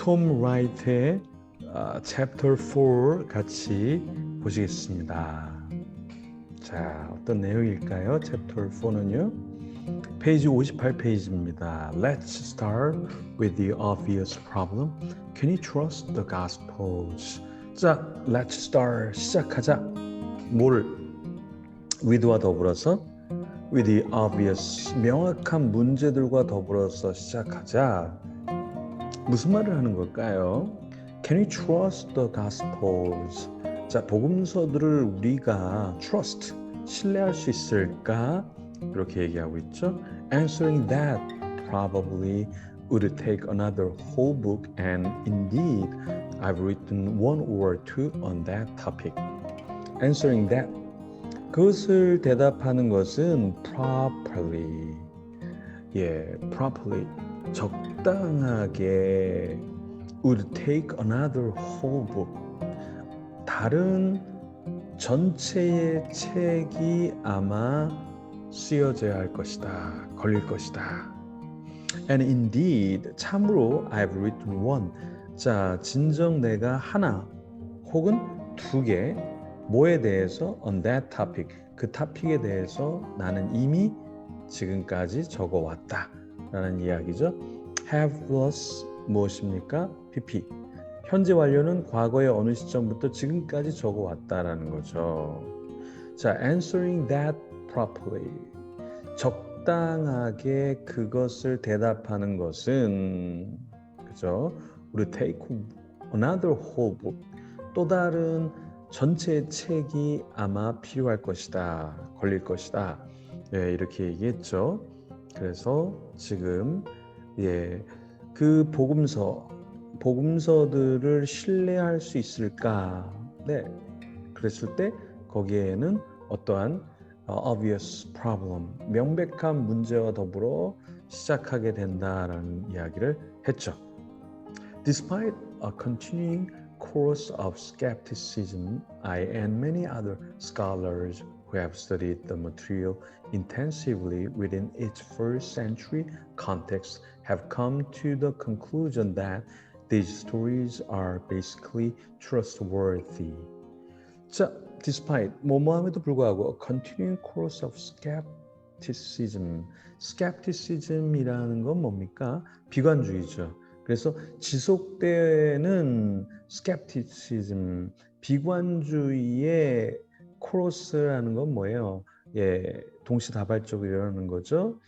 톰 라이트의 Chapter 4 같이 보시겠습니다. 자, 어떤 내용일까요? Chapter 4는요. 페이지 58페이지입니다. Let's start with the obvious problem. Can you trust the Gospels? 자, let's start. 시작하자. 뭐를? with와 더불어서 with the obvious. 명확한 문제들과 더불어서 시작하자. 무슨 말을 하는 걸까요? Can we trust the Gospels? 자, 복음서들을 우리가 trust, 신뢰할 수 있을까? 이렇게 얘기하고 있죠. Answering that probably would take another whole book, and indeed, I've written one or two on that topic. Answering that, 그것을 대답하는 것은 properly, properly, 적당하게 would take another whole book. 다른 전체의 책이 아마 쓰여져야 할 것이다. 걸릴 것이다. And indeed, 참으로 I've written one. 자, 진정 내가 하나 혹은 두 개, 뭐에 대해서 on that topic, 그 토픽에 대해서 나는 이미 지금까지 적어왔다 라는 이야기죠. have plus 무엇입니까? pp. 현재 완료는 과거의 어느 시점부터 지금까지 적어왔다라는 거죠. 자, answering that properly. 적당하게 그것을 대답하는 것은, 그죠? 우리 take another whole book. 또 다른 전체 책이 아마 필요할 것이다. 걸릴 것이다. 이렇게 얘기했죠. 그래서 지금 그 복음서들을 신뢰할 수 있을까? 네, 그랬을 때 거기에는 어떠한 obvious problem, 명백한 문제와 더불어 시작하게 된다라는 이야기를 했죠. Despite a continuing course of skepticism, I and many other scholars who have studied the material intensively within its first century context have come to the conclusion that these stories are basically trustworthy. 자, despite, 뭐뭐함에도 불구하고 a continuing course of skepticism. skepticism이라는 건 뭡니까? 비관주의죠. 그래서 지속되는 skepticism, 비관주의의 코러스라는 건 뭐예요? 동시다발적으로 이러는 거죠.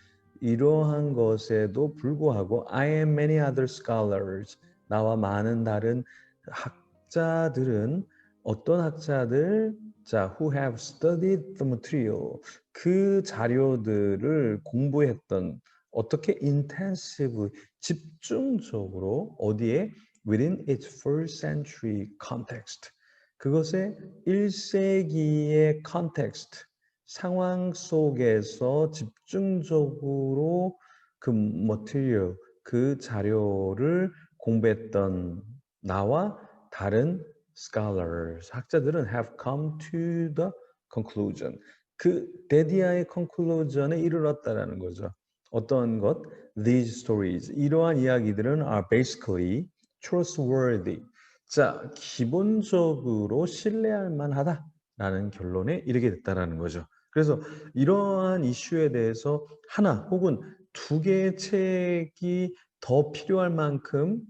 이러한 것에도 불구하고 I and many other scholars, 나와 많은 다른 학자들은 어떤 학자들? 자, who have studied the material, 그 자료들을 공부했던, 어떻게 intensive, 집중적으로 어디에? within its first century context. 그것의 1세기의 context, 상황 속에서 집중적으로 그 material, 그 자료를 공부했던 나와 다른 scholars, 학자들은 have come to the conclusion. 그 데디아의 conclusion에 이르렀다라는 거죠. 어떤 것? These stories, 이러한 이야기들은 are basically trustworthy. 자, 기본적으로 신뢰할 만하다라는 결론에 이르게 됐다라는 거죠. 그래서 이러한 이슈에 대해서 하나 혹은 두 개의 책이 더 필요할 만큼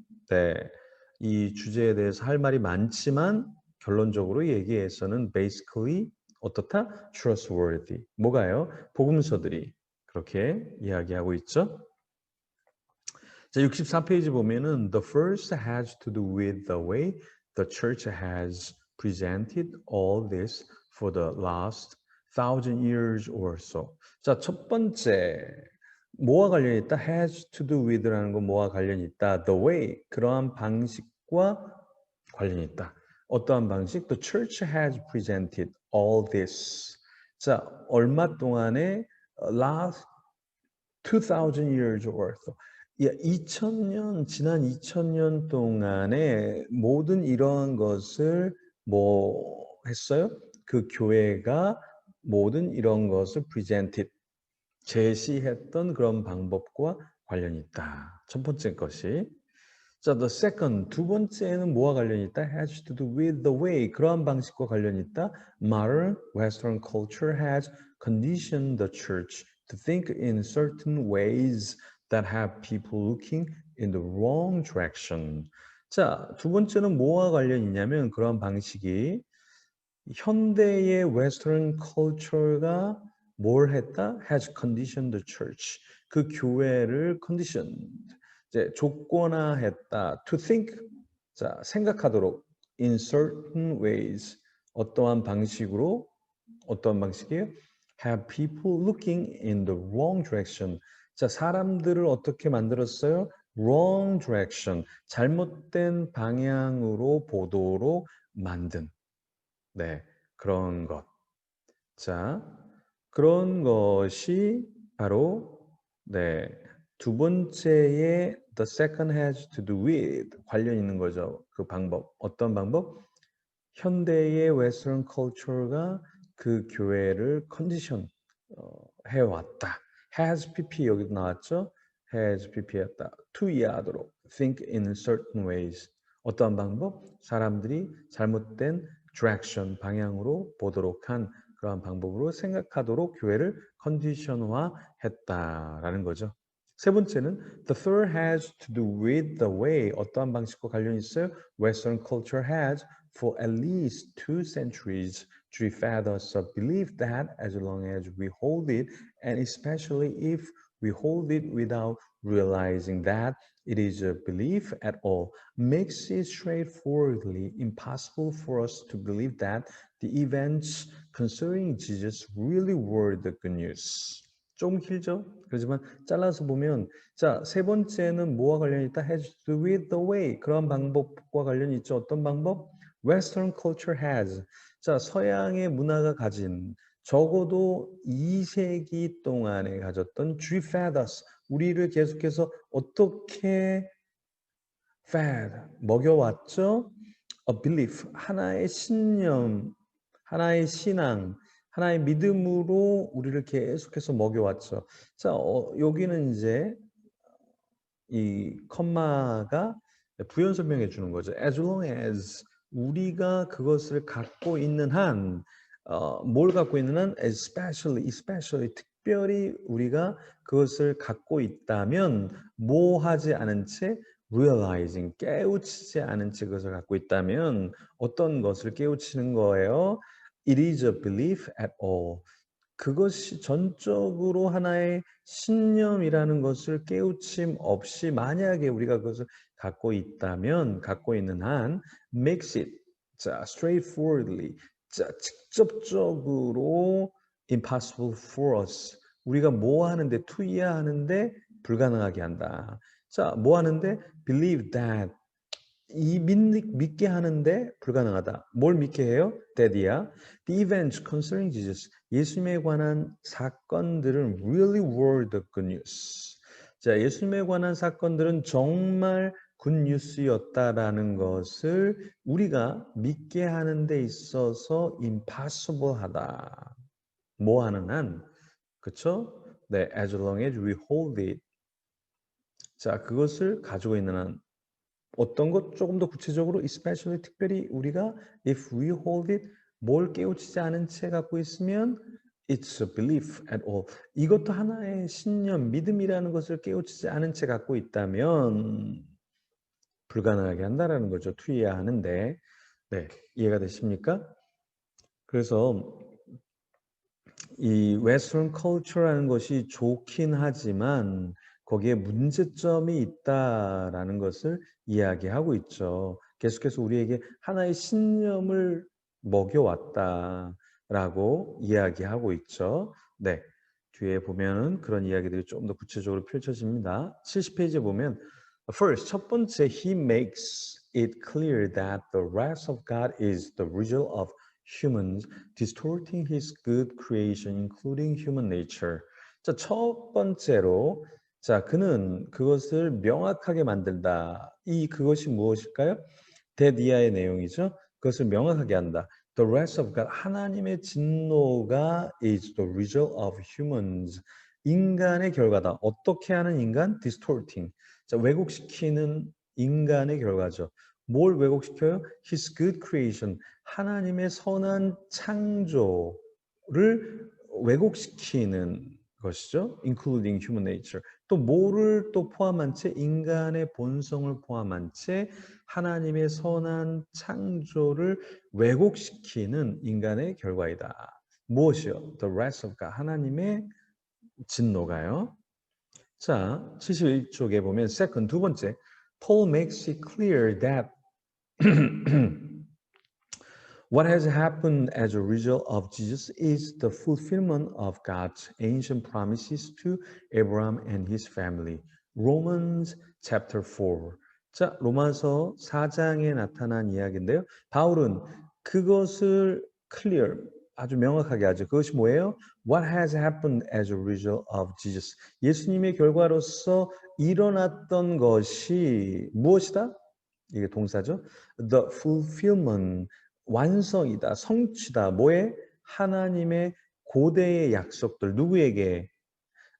이 주제에 대해서 할 말이 많지만 결론적으로 얘기해서는 basically 어떻다? trustworthy. 뭐가요? 복음서들이 그렇게 이야기하고 있죠. 자, 64페이지 보면은 the first has to do with the way the church has presented all this for the last 1,000 years or so. 자, 첫 번째 뭐와 관련이 있다? has to do with라는 건 뭐와 관련이 있다? the way, 그러한 방식과 관련이 있다. 어떠한 방식? The church has presented all this. 자, 얼마 동안에 last 2,000 years worth. 2000년, 지난 2000년 동안에 모든 이러한 것을 뭐 했어요? 그 교회가 모든 이런 것을 presented, 제시했던 그런 방법과 관련이 있다. 첫 번째 것이. 자, the second, 두 번째는 뭐와 관련이 있다? has to do with the way, 그러한 방식과 관련이 있다. Modern Western culture has conditioned the church to think in certain ways that have people looking in the wrong direction. 자, 두 번째는 뭐와 관련이 있냐면 그러한 방식이 현대의 Western culture가 뭘 했다? has conditioned the church. 그 교회를 conditioned, 이제 조건화했다. To think, 자, 생각하도록 in certain ways, 어떠한 방식으로, 어떠한 방식이에요? Have people looking in the wrong direction. 자, 사람들을 어떻게 만들었어요? Wrong direction, 잘못된 방향으로 보도록 만든. 네, 그런 것. 자, 그런 것이 바로 네, 두 번째의 the second has to do with 관련 있는 거죠. 그 방법. 어떤 방법? 현대의 웨스턴 컬처가 그 교회를 컨디션 해왔다. has pp 여기도 나왔죠. has pp였다. to 이해하도록 think in certain ways. 어떠한 방법? 사람들이 잘못된 direction 방향으로 보도록 한 그러한 방법으로 생각하도록 교회를 컨디션화했다라는 거죠. 세 번째는 the third has to do with the way 어떠한 방식과 관련이 있어요? Western culture has for at least 2 centuries fed us a belief that as long as we hold it, and especially if we hold it without realizing that it is a belief at all, makes it straightforwardly impossible for us to believe that the events concerning Jesus really were the good news. 좀 길죠? 그렇지만 잘라서 보면 자, 세 번째는 뭐와 관련이 있다? has to do with the way. 그런 방법과 관련이 있죠. 어떤 방법? Western culture has. 자, 서양의 문화가 가진 적어도 2세기 동안에 가졌던 fed us. 우리를 계속해서 어떻게 fed, 먹여왔죠? A belief, 하나의 신념, 하나의 신앙, 하나의 믿음으로 우리를 계속해서 먹여왔죠. 자, 여기는 이제 이 컴마가 부연 설명해 주는 거죠. As long as 우리가 그것을 갖고 있는 한, 뭘 갖고 있는 한, especially 특별히 우리가 그것을 갖고 있다면, 뭐 하지 않은 채 realizing, 깨우치지 않은 채 그것을 갖고 있다면 어떤 것을 깨우치는 거예요? It is a belief at all. 그것이 전적으로 하나의 신념이라는 것을 깨우침 없이 만약에 우리가 그것을 갖고 있다면, 갖고 있는 한 makes it, 자, straightforwardly, 자, 직접적으로 impossible for us. 우리가 뭐 하는데, 투이하는데 불가능하게 한다. 자, 뭐 하는데 believe that, 이 믿게 하는데 불가능하다. 뭘 믿게 해요? That이야. The events concerning Jesus. 예수님에 관한 사건들은 really were the good news. 자, 예수님에 관한 사건들은 정말 굿뉴스였다라는 것을 우리가 믿게 하는 데 있어서 impossible 하다. 뭐 하는 한? 그쵸? 네, as long as we hold it. 자, 그것을 가지고 있는 한. 어떤 것 조금 더 구체적으로 especially 특별히 우리가 if we hold it 뭘 깨우치지 않은 채 갖고 있으면 it's a belief at all. 이것도 하나의 신념, 믿음이라는 것을 깨우치지 않은 채 갖고 있다면 불가능하게 한다라는 거죠. 투이해야 하는데. 네, 이해가 되십니까? 그래서 이 웨스턴 컬처라는 것이 좋긴 하지만 거기에 문제점이 있다라는 것을 이야기하고 있죠. 계속해서 우리에게 하나의 신념을 먹여왔다라고 이야기하고 있죠. 네, 뒤에 보면은 그런 이야기들이 좀 더 구체적으로 펼쳐집니다. 70페이지에 보면 First, 첫 번째, he makes it clear that the wrath of God is the result of humans distorting his good creation, including human nature. 자, 첫 번째로, 자, 그는 그것을 명확하게 만든다. 그것이 무엇일까요? 데디아의 내용이죠. 그것을 명확하게 한다. The wrath of God, 하나님의 진노가 is the result of humans. 인간의 결과다. 어떻게 하는 인간? Distorting. 자, 왜곡시키는 인간의 결과죠. 뭘 왜곡시켜요? His good creation. 하나님의 선한 창조를 왜곡시키는 것이죠. Including human nature. 또 뭐를 또 포함한 채 인간의 본성을 포함한 채 하나님의 선한 창조를 왜곡시키는 인간의 결과이다. 무엇이요? The wrath of God. 하나님의 진노가요. 자, 71쪽에 보면 second, 두 번째, Paul makes it clear that what has happened as a result of Jesus is the fulfillment of God's ancient promises to Abraham and his family. Romans chapter 4. 자, 로마서 4장에 나타난 이야기인데요. 바울은 그것을 clear, 아주 명확하게 하죠. 그것이 뭐예요? What has happened as a result of Jesus. 예수님의 결과로서 일어났던 것이 무엇이다? 이게 동사죠. The fulfillment. 완성이다, 성취다. 뭐에? 하나님의 고대의 약속들. 누구에게?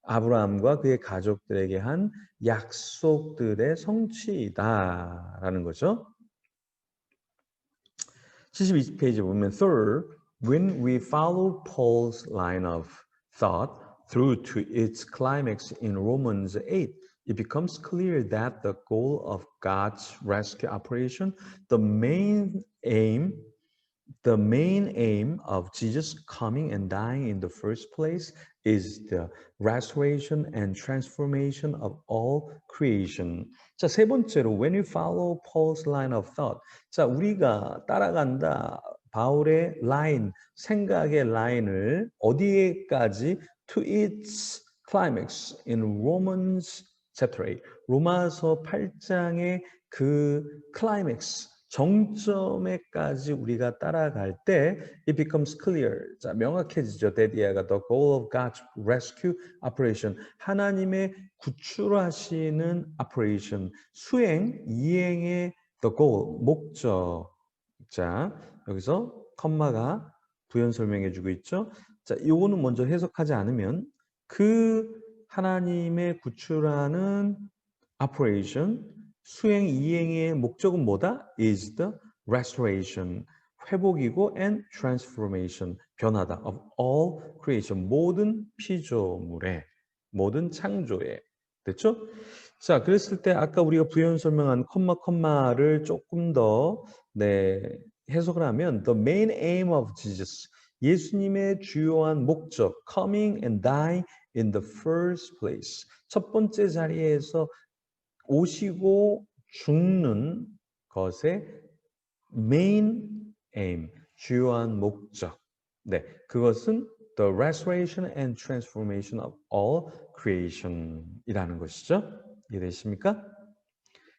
아브라함과 그의 가족들에게 한 약속들의 성취이다라는 거죠. 72페이지 보면 third, when we follow Paul's line of thought through to its climax in Romans 8, it becomes clear that the goal of God's rescue operation, the main aim of Jesus coming and dying in the first place is the restoration and transformation of all creation. 자, 세 번째로 when we follow Paul's line of thought. 자, 우리가 따라간다. 바울의 라인, 생각의 라인을 어디에까지 to its climax in Romans chapter 8. 로마서 8장의 그 클라이맥스 정점에까지 우리가 따라갈 때 it becomes clear. 자, 명확해지죠. that 이하가 the goal of God's rescue operation. 하나님의 구출하시는 operation, 수행, 이행의 the goal, 목적. 자, 여기서 컴마가 부연 설명해 주고 있죠. 자, 요거는 먼저 해석하지 않으면 그 하나님의 구출하는 operation, 수행 이행의 목적은 뭐다? is the restoration, 회복이고 and transformation, 변화다. of all creation, 모든 피조물의, 모든 창조의. 됐죠? 자, 그랬을 때 아까 우리가 부연 설명한 컴마를 조금 더 해석을 하면 the main aim of Jesus, 예수님의 주요한 목적, coming and dying in the first place, 첫 번째 자리에서 오시고 죽는 것의 main aim, 주요한 목적. 네, 그것은 the restoration and transformation of all creation이라는 것이죠. 이해되십니까?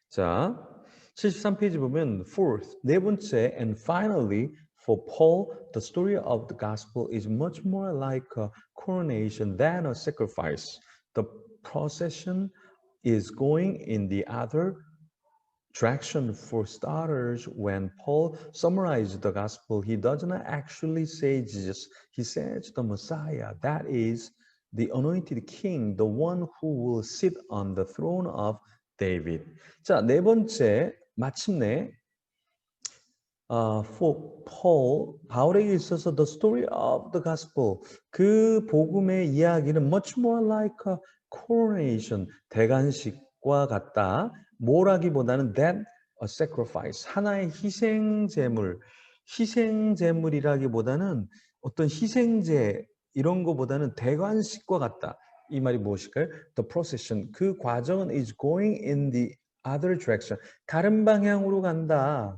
자, 73페이지 보면 fourth, 네 번째, and finally, for Paul, the story of the gospel is much more like a coronation than a sacrifice. The procession is going in the other direction. For starters, when Paul summarizes the gospel, he does not actually say Jesus. He says the Messiah, that is the anointed king, the one who will sit on the throne of David. 자, 네 번째, 마침내 for Paul, 바울에게 있어서 the story of the gospel, 그 복음의 이야기는 much more like a coronation, 대관식과 같다. 뭐라기보다는 than a sacrifice, 하나의 희생제물이라기보다는 어떤 희생제 이런 거보다는 대관식과 같다. 이 말이 무엇일까요? The procession, 그 과정은 is going in the other direction, 다른 방향으로 간다.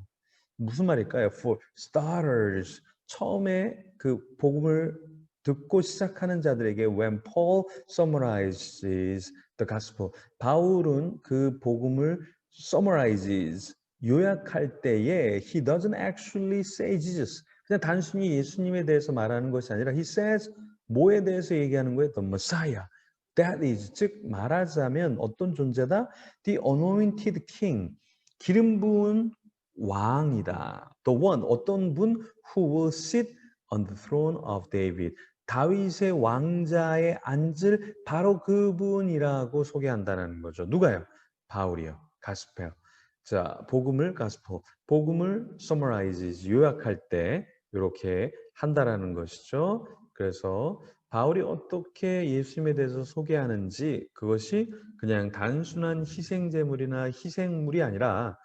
무슨 말일까요? For starters, 처음에 그 복음을 듣고 시작하는 자들에게 when Paul summarizes the gospel, 바울은 그 복음을 summarizes, 요약할 때에 he doesn't actually say Jesus, 그냥 단순히 예수님에 대해서 말하는 것이 아니라 he says 뭐에 대해서 얘기하는 거예요? The Messiah. That is, 즉 말하자면 어떤 존재다? The anointed king, 기름 부은 왕이다. The one, 어떤 분 who will sit on the throne of David. 다윗의 왕자에 앉을 바로 그분이라고 소개한다는 거죠. 누가요? 바울이요. 가스펠. 자, 복음을 gospel, 복음을 summarizes, 요약할 때 이렇게 한다라는 것이죠. 그래서 바울이 어떻게 예수님에 대해서 소개하는지 그것이 그냥 단순한 희생제물이나 희생물이 아니라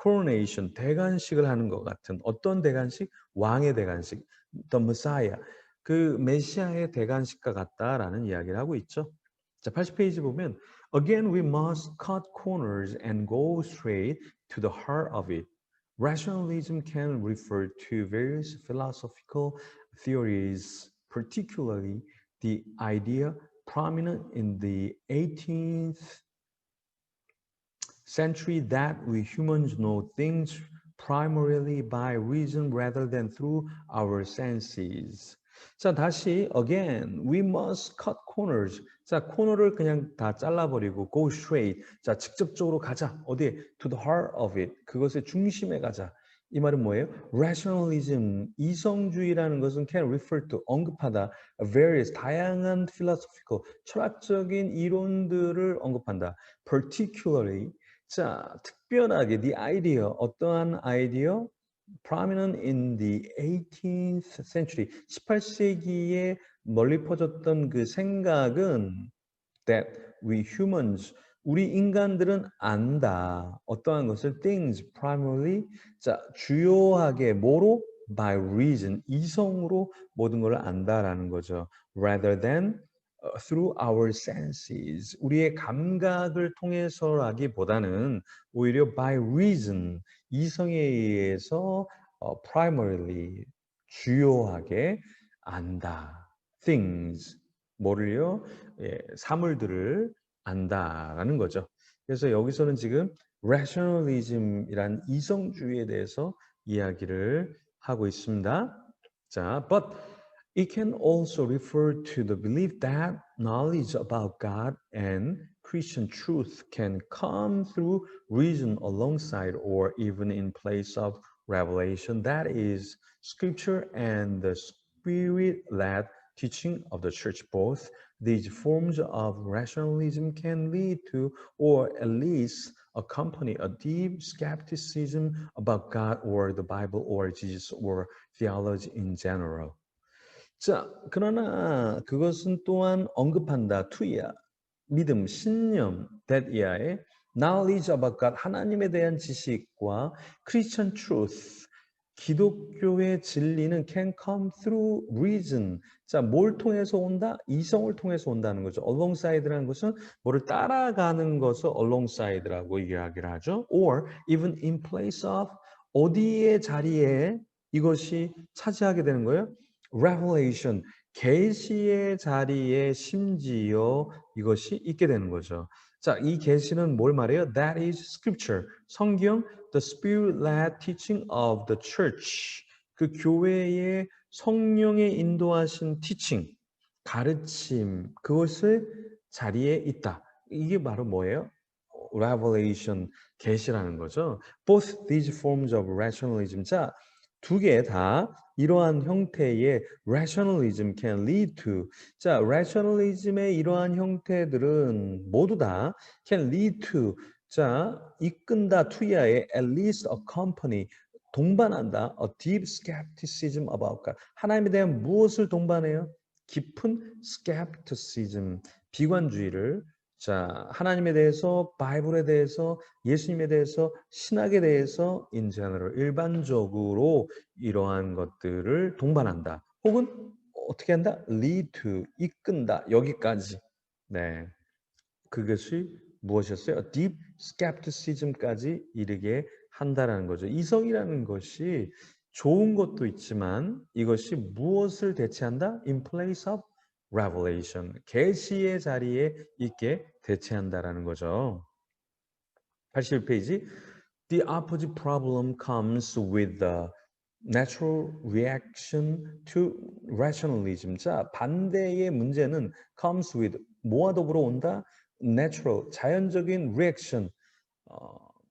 coronation, 대관식을 하는 것 같은 어떤 대관식? 왕의 대관식, the Messiah, 그 메시아의 대관식과 같다라는 이야기를 하고 있죠. 자, 80페이지 보면 Again, we must cut corners and go straight to the heart of it. Rationalism can refer to various philosophical theories, particularly the idea prominent in the 18th century that we humans know things primarily by reason rather than through our senses. 자, 다시 again, we must cut corners. 자, 코너를 그냥 다 잘라버리고 go straight. 자, 직접적으로 가자. 어디에? To the heart of it. 그것의 중심에 가자. 이 말은 뭐예요? Rationalism, 이성주의라는 것은 can refer to, 언급하다, various, 다양한 philosophical, 철학적인 이론들을 언급한다. Particularly, 자, 특별하게 the idea, 어떠한 아이디어? Prominent in the 18th century, 18세기에 널리 퍼졌던 그 생각은 that we humans, 우리 인간들은 안다. 어떠한 것을 things primarily, 자, 주요하게 뭐로? by reason, 이성으로 모든 걸 안다라는 거죠. rather than through our senses, 우리의 감각을 통해서라기보다는 오히려 by reason, 이성에 의해서 primarily, 주요하게 안다. things, 뭐를요? 예, 사물들을 안다라는 거죠. 그래서 여기서는 지금 rationalism이란 이성주의에 대해서 이야기를 하고 있습니다. 자, but it can also refer to the belief that knowledge about God and Christian truth can come through reason alongside or even in place of revelation. That is scripture and the spirit-led teaching of the church. Both these forms of rationalism can lead to, or at least accompany, a deep skepticism about God or the Bible or Jesus or theology in general. 자, 그러나 그것은 또한 언급한다. 투야, 믿음, 신념, that이야의 knowledge about God, 하나님에 대한 지식과 Christian truth, 기독교의 진리는 can come through reason. 자, 뭘 통해서 온다? 이성을 통해서 온다는 거죠. alongside라는 것은 뭐를 따라가는 것을 alongside라고 이야기를 하죠. or even in place of, 어디의 자리에 이것이 차지하게 되는 거예요? revelation, 계시의 자리에 심지어 이것이 있게 되는 거죠. 자, 이 계시는 뭘 말해요? That is scripture. 성경, the spirit-led teaching of the church. 그 교회의 성령의 인도하신 teaching, 가르침, 그것을 자리에 있다. 이게 바로 뭐예요? revelation, 계시라는 거죠. Both these forms of rationalism. 자, 두 개 다 이러한 형태의 rationalism can lead to. 자, rationalism의 이러한 형태들은 모두 다 can lead to. 자, 이끈다 to야의 at least accompany, 동반한다. a deep skepticism about God. 하나님에 대한 무엇을 동반해요? 깊은 skepticism, 비관주의를. 자, 하나님에 대해서, 바이블에 대해서, 예수님에 대해서, 신학에 대해서 in general, 일반적으로 이러한 것들을 동반한다. 혹은 어떻게 한다? lead to, 이끈다. 여기까지. 네, 그것이 무엇이었어요? deep skepticism까지 이르게 한다라는 거죠. 이성이라는 것이 좋은 것도 있지만 이것이 무엇을 대체한다? in place of revelation, 계시의 자리에 있게 대체한다라는 거죠. 81페이지. The opposite problem comes with the natural reaction to rationalism. 자, 반대의 문제는 comes with, 뭐와 더불어 온다? natural, 자연적인 reaction,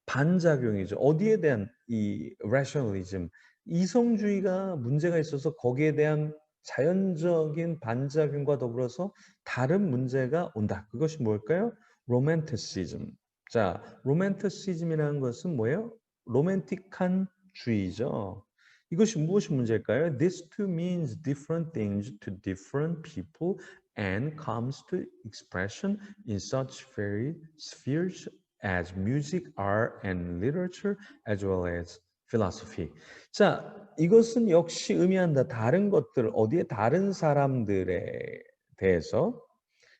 반작용이죠. 어디에 대한 이 rationalism, 이성주의가 문제가 있어서 거기에 대한 자연적인 반작용과 더불어서 다른 문제가 온다. 그것이 뭘까요? romanticism. 자, 로맨티시즘이라는 것은 뭐예요? 로맨틱한 주의죠. 이것이 무엇이 문제일까요? This too means different things to different people and comes to expression in such varied spheres as music, art, and literature, as well as philosophy. 자, 이것은 역시 의미한다. 다른 것들, 어디에 다른 사람들에 대해서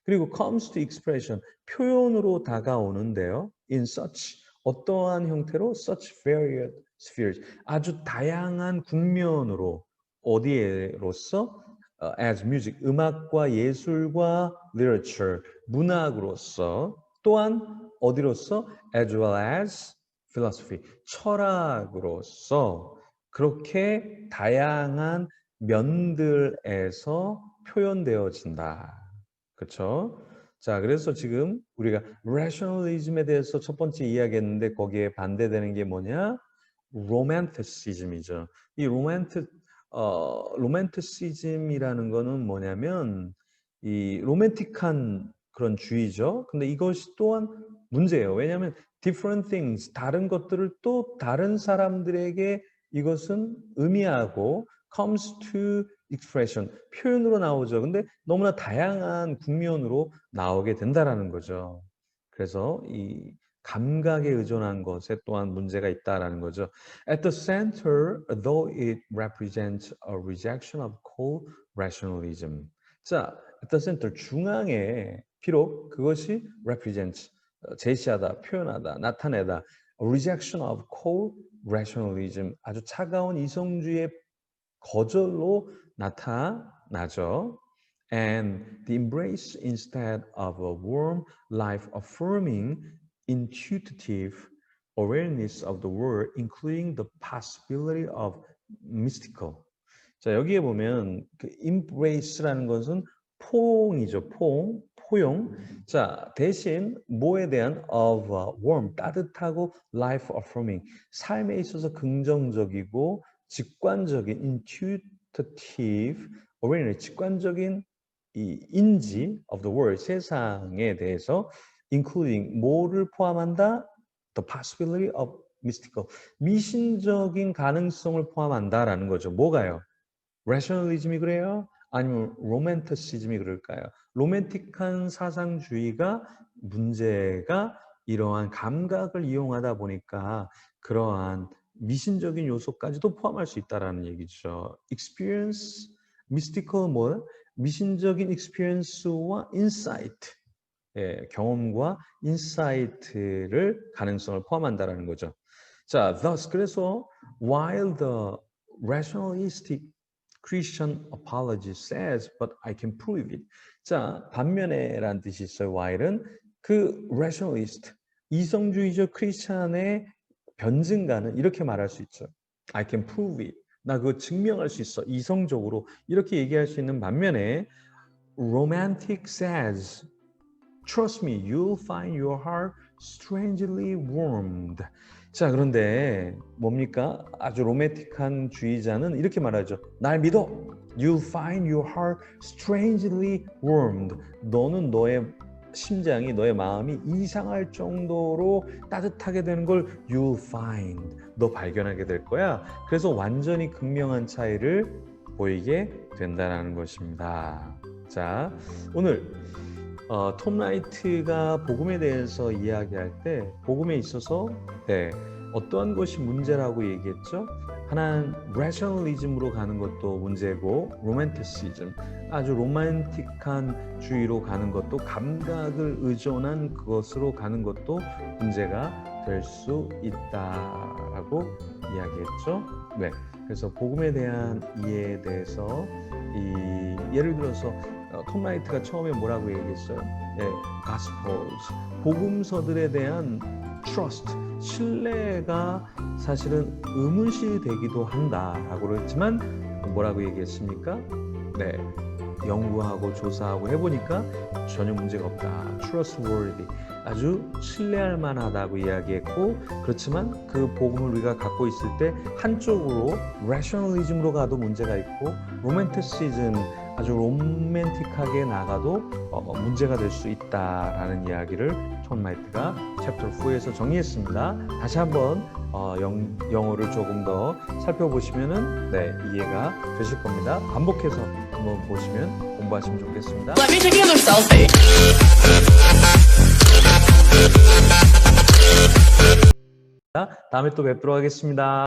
그리고 comes to expression, 표현으로 다가오는데요. in such, 어떠한 형태로 such varied spheres, 아주 다양한 국면으로 어디에로서 as music, 음악과 예술과 literature, 문학으로서 또한 어디로서 as well as philosophy, 철학으로서 그렇게 다양한 면들에서 표현되어진다. 그렇죠? 자, 그래서 지금 우리가 rationalism에 대해서 첫 번째 이야기했는데 거기에 반대되는 게 뭐냐? romanticism이죠. 이 romanticism이라는 거는 뭐냐면 이 로맨틱한 그런 주의죠. 근데 이것이 또한 문제예요. 왜냐하면 different things, 다른 것들을 또 다른 사람들에게 이것은 의미하고 comes to expression, 표현으로 나오죠. 근데 너무나 다양한 국면으로 나오게 된다라는 거죠. 그래서 이 감각에 의존한 것에 또한 문제가 있다라는 거죠. At the center, though it represents a rejection of cold rationalism. 자, at the center, 중앙에 비록 그것이 represents, 제시하다, 표현하다, 나타내다, a rejection of cold rationalism, 아주 차가운 이성주의의 거절로 나타나죠. And the embrace instead of a warm, life-affirming, intuitive awareness of the world, including the possibility of mystical. 자, 여기에 보면 그 embrace라는 것은 포옹이죠. 포용. 자, 대신 뭐에 대한 of warm, 따뜻하고 life-affirming, 삶에 있어서 긍정적이고 직관적인 intuitive awareness, 직관적인 이 인지 of the world, 세상에 대해서 including 뭐를 포함한다? The possibility of mystical, 미신적인 가능성을 포함한다라는 거죠. 뭐가요? rationalism이 그래요? 아니면 romanticism이 그럴까요? 로맨틱한 사상주의가 문제가 이러한 감각을 이용하다 보니까 그러한 미신적인 요소까지도 포함할 수 있다라는 얘기죠. experience, mystical 뭐 미신적인 experience와 insight, 예, 경험과 인사이트를 가능성을 포함한다라는 거죠. 자, thus 그래서 while the rationalistic Christian apology says, but I can prove it. 자, 반면에란 뜻이 있어요. while은 그 rationalist, 이성주의적 크리스찬의 변증가는 이렇게 말할 수 있죠. I can prove it. 나 그거 증명할 수 있어. 이성적으로 이렇게 얘기할 수 있는 반면에 romantic says, trust me, you'll find your heart strangely warmed. 자, 그런데 뭡니까? 아주 로맨틱한 주의자는 이렇게 말하죠. 날 믿어. You'll find your heart strangely warmed. 너는 너의 심장이, 너의 마음이 이상할 정도로 따뜻하게 되는 걸 you'll find. 너 발견하게 될 거야. 그래서 완전히 극명한 차이를 보이게 된다는 것입니다. 자, 오늘 톰 라이트가 복음에 대해서 이야기할 때 복음에 있어서 어떠한 것이 문제라고 얘기했죠? 하나는 rationalism으로 가는 것도 문제고 romanticism, 아주 로맨틱한 주의로 가는 것도 감각을 의존한 그것으로 가는 것도 문제가 될 수 있다라고 이야기했죠. 네, 그래서 복음에 대한 이해에 대해서 예를 들어서 톰 라이트가 처음에 뭐라고 얘기했어요? 예, Gospels, 복음서들에 대한 trust, 신뢰가 사실은 의문시되기도 한다라고 그랬지만 뭐라고 얘기했습니까? 네, 연구하고 조사하고 해보니까 전혀 문제가 없다. trustworthy, 아주 신뢰할 만하다고 이야기했고, 그렇지만 그 복음을 우리가 갖고 있을 때 한쪽으로 rationalism으로 가도 문제가 있고 romanticism, 아주 로맨틱하게 나가도 문제가 될 수 있다라는 이야기를 톰 라이트가 챕터 4에서 정리했습니다. 다시 한번 영어를 조금 더 살펴보시면은 이해가 되실 겁니다. 반복해서 한번 보시면 공부하시면 좋겠습니다. Let me take another selfie. 다음에 또 뵙도록 하겠습니다.